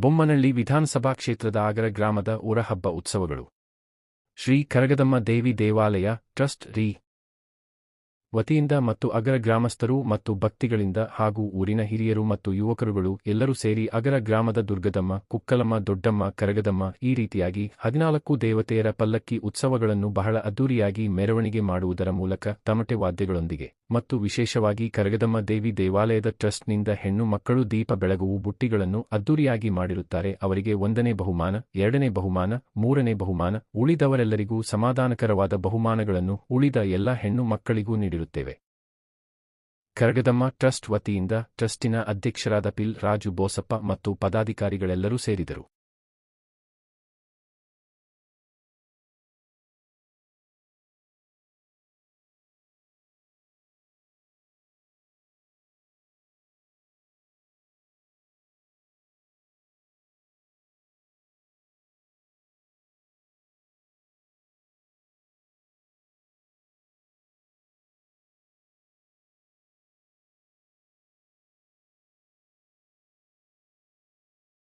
ಬೊಮ್ಮನಹಳ್ಳಿ ವಿಧಾನಸಭಾ ಕ್ಷೇತ್ರದ ಆಗರ ಗ್ರಾಮದ ಊರ ಹಬ್ಬ ಉತ್ಸವಗಳು. ಶ್ರೀ ಕರಗದಮ್ಮ ದೇವಿ ದೇವಾಲಯ ಟ್ರಸ್ಟ್ ರಿ ವತಿಯಿಂದ ಮತ್ತು ಅಗರ ಗ್ರಾಮಸ್ಥರು ಮತ್ತು ಭಕ್ತಿಗಳಿಂದ ಹಾಗೂ ಊರಿನ ಹಿರಿಯರು ಮತ್ತು ಯುವಕರುಗಳು ಎಲ್ಲರೂ ಸೇರಿ ಅಗರ ಗ್ರಾಮದ ದುರ್ಗದಮ್ಮ, ಕುಕ್ಕಲಮ್ಮ, ದೊಡ್ಡಮ್ಮ, ಕರಗದಮ್ಮ ಈ ರೀತಿಯಾಗಿ 14 ದೇವತೆಯರ ಪಲ್ಲಕ್ಕಿ ಉತ್ಸವಗಳನ್ನು ಬಹಳ ಅದ್ದೂರಿಯಾಗಿ ಮೆರವಣಿಗೆ ಮಾಡುವುದರ ಮೂಲಕ ತಮಟೆ ವಾದ್ಯಗಳೊಂದಿಗೆ ಮತ್ತು ವಿಶೇಷವಾಗಿ ಕರಗದಮ್ಮ ದೇವಿ ದೇವಾಲಯದ ಟ್ರಸ್ಟ್ನಿಂದ ಹೆಣ್ಣು ಮಕ್ಕಳು ದೀಪ ಬೆಳಗುವ ಬುಟ್ಟಿಗಳನ್ನು ಅದ್ದೂರಿಯಾಗಿ ಮಾಡಿರುತ್ತಾರೆ. ಅವರಿಗೆ 1ನೇ ಬಹುಮಾನ, 2ನೇ ಬಹುಮಾನ, 3ನೇ ಬಹುಮಾನ, ಉಳಿದವರೆಲ್ಲರಿಗೂ ಸಮಾಧಾನಕರವಾದ ಬಹುಮಾನಗಳನ್ನು ಉಳಿದ ಎಲ್ಲ ಹೆಣ್ಣು ಮಕ್ಕಳಿಗೂ ನೀಡಿರುತ್ತೇವೆ. ಕರಗದಮ್ಮ ಟ್ರಸ್ಟ್ ವತಿಯಿಂದ ಟ್ರಸ್ಟಿನ ಅಧ್ಯಕ್ಷರಾದ ಪಿಲ್ ರಾಜು ಬೋಸಪ್ಪ ಮತ್ತು ಪದಾಧಿಕಾರಿಗಳೆಲ್ಲರೂ ಸೇರಿದರು.